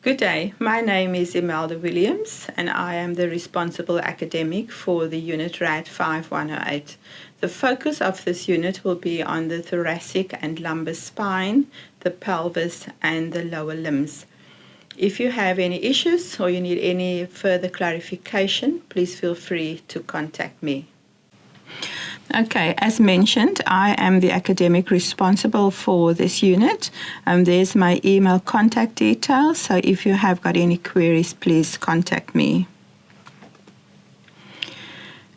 Good day, my name is Imelda Williams and I am the responsible academic for the unit RAD5109. The focus of this unit will be on the thoracic and lumbar spine, the pelvis and the lower limbs. If you have any issues or you need any further clarification, please feel free to contact me. Okay, as mentioned, I am the academic responsible for this unit. There's my email contact details, so if you have got any queries, please contact me.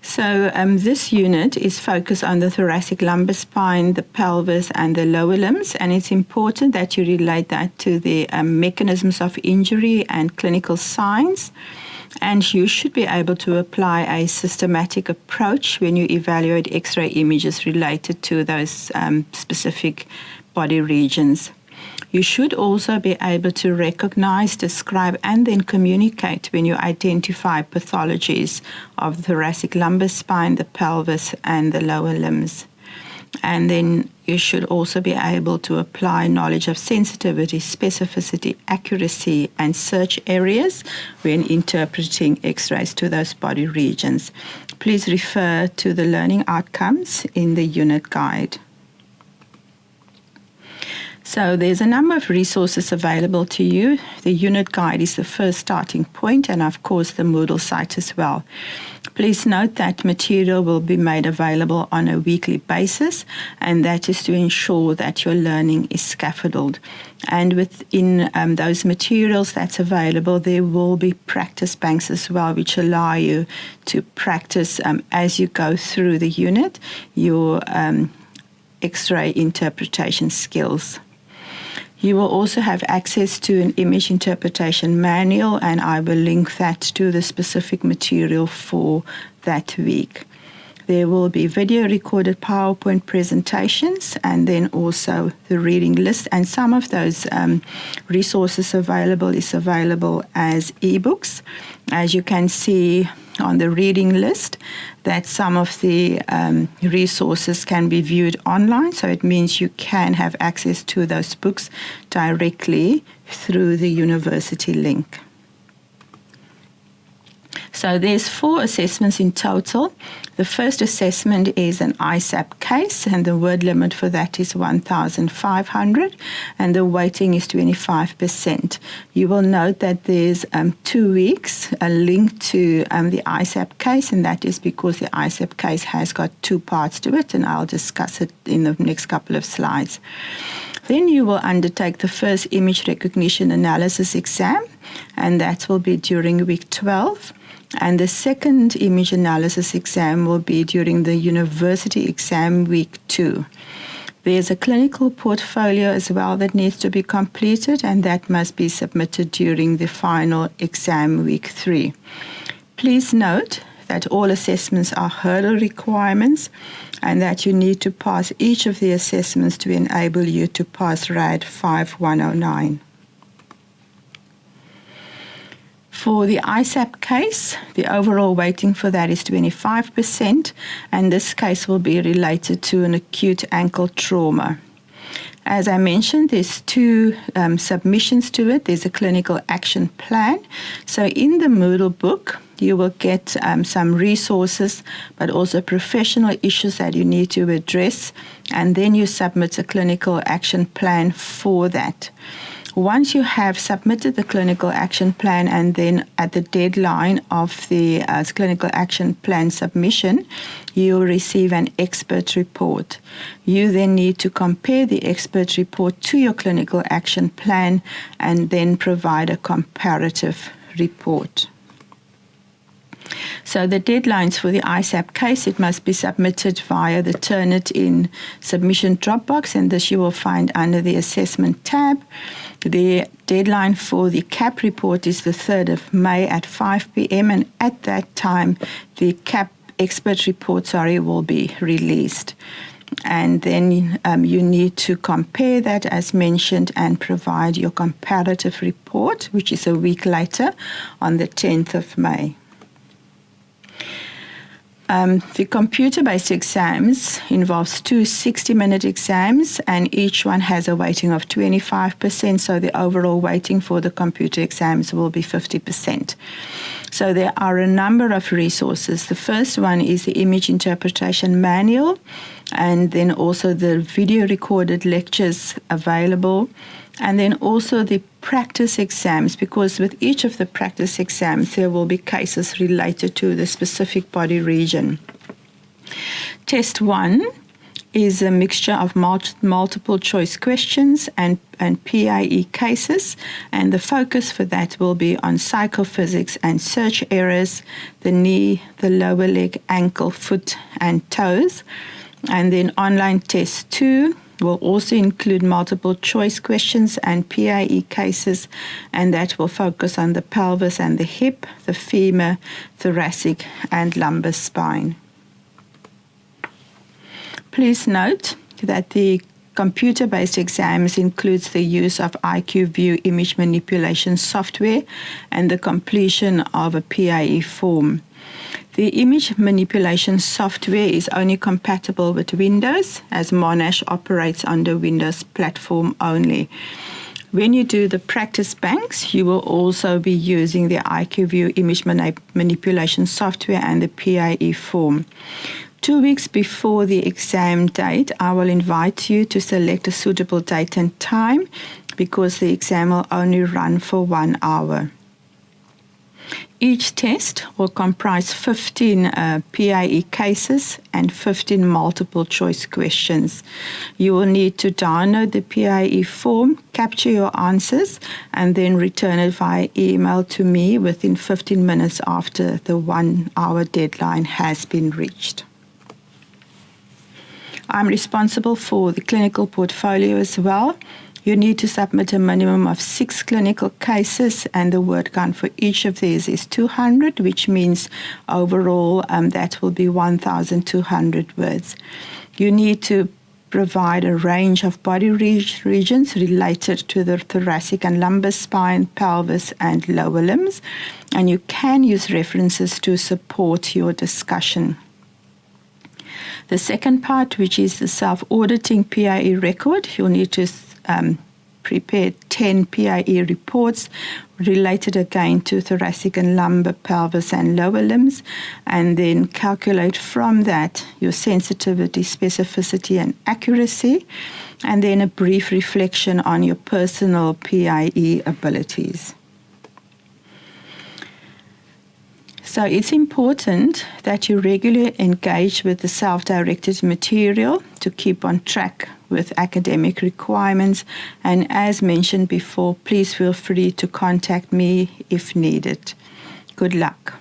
So this unit is focused on the thoracic lumbar spine, the pelvis, and the lower limbs, and it's important that you relate that to the mechanisms of injury and clinical signs. And you should be able to apply a systematic approach when you evaluate X-ray images related to those specific body regions. You should also be able to recognize, describe, and then communicate when you identify pathologies of the thoracic lumbar spine, the pelvis, and the lower limbs. And then you should also be able to apply knowledge of sensitivity, specificity, accuracy, and search areas when interpreting X-rays to those body regions. Please refer to the learning outcomes in the unit guide. So there's a number of resources available to you. The unit guide is the first starting point, and of course the Moodle site as well. Please note that material will be made available on a weekly basis, and that is to ensure that your learning is scaffolded. And within those materials that's available, there will be practice banks as well, which allow you to practice as you go through the unit, your X-ray interpretation skills. You will also have access to an image interpretation manual, and I will link that to the specific material for that week. There will be video recorded PowerPoint presentations and then also the reading list, and some of those resources available as ebooks. As you can see on the reading list, that some of the resources can be viewed online, so it means you can have access to those books directly through the university link. So there's 4 assessments in total. The first assessment is an ISAP case, and the word limit for that is 1,500, and the weighting is 25%. You will note that there's 2 weeks a link to the ISAP case, and that is because the ISAP case has got 2 parts to it, and I'll discuss it in the next couple of slides. Then you will undertake the first image recognition analysis exam, and that will be during week 12. And the second image analysis exam will be during the university exam week 2. There's a clinical portfolio as well that needs to be completed, and that must be submitted during the final exam week 3. Please note that all assessments are hurdle requirements, and that you need to pass each of the assessments to enable you to pass RAD5109. For the ISAP case, the overall weighting for that is 25%, and this case will be related to an acute ankle trauma. As I mentioned, there's 2 submissions to it. There's a clinical action plan. So in the Moodle book, you will get some resources, but also professional issues that you need to address, and then you submit a clinical action plan for that. Once you have submitted the clinical action plan, and then at the deadline of the clinical action plan submission, you will receive an expert report. You then need to compare the expert report to your clinical action plan and then provide a comparative report. So the deadlines for the ISAP case, it must be submitted via the Turnitin submission Dropbox, and this you will find under the assessment tab. The deadline for the CAP report is the 3rd of May at 5 p.m. and at that time the CAP expert report will be released. And then you need to compare that as mentioned and provide your comparative report, which is a week later on the 10th of May. The computer-based exams involves two 60-minute exams, and each one has a weighting of 25%, so the overall weighting for the computer exams will be 50%. So there are a number of resources. The first one is the image interpretation manual, and then also the video recorded lectures available, and then also the practice exams, because with each of the practice exams there will be cases related to the specific body region. Test 1 is a mixture of multiple choice questions and PAE cases, and the focus for that will be on psychophysics and search errors, the knee, the lower leg, ankle, foot and toes. And then online test 2 will also include multiple choice questions and PAE cases, and that will focus on the pelvis and the hip, the femur, thoracic and lumbar spine. Please note that the computer-based exams includes the use of IQ View image manipulation software and the completion of a PAE form. The image manipulation software is only compatible with Windows, as Monash operates on the Windows platform only. When you do the practice banks, you will also be using the IQ View image manipulation software and the PAE form. 2 weeks before the exam date, I will invite you to select a suitable date and time, because the exam will only run for 1 hour. Each test will comprise 15 PAE cases and 15 multiple choice questions. You will need to download the PAE form, capture your answers, and then return it via email to me within 15 minutes after the 1 hour deadline has been reached. I'm responsible for the clinical portfolio as well. You need to submit a minimum of 6 clinical cases, and the word count for each of these is 200, which means overall that will be 1,200 words. You need to provide a range of body regions related to the thoracic and lumbar spine, pelvis, and lower limbs, and you can use references to support your discussion. The second part, which is the self-auditing PAE record, you'll need to prepare 10 PAE reports related again to thoracic and lumbar, pelvis and lower limbs, and then calculate from that your sensitivity, specificity and accuracy, and then a brief reflection on your personal PAE abilities. So it's important that you regularly engage with the self-directed material to keep on track with academic requirements. And as mentioned before, please feel free to contact me if needed. Good luck.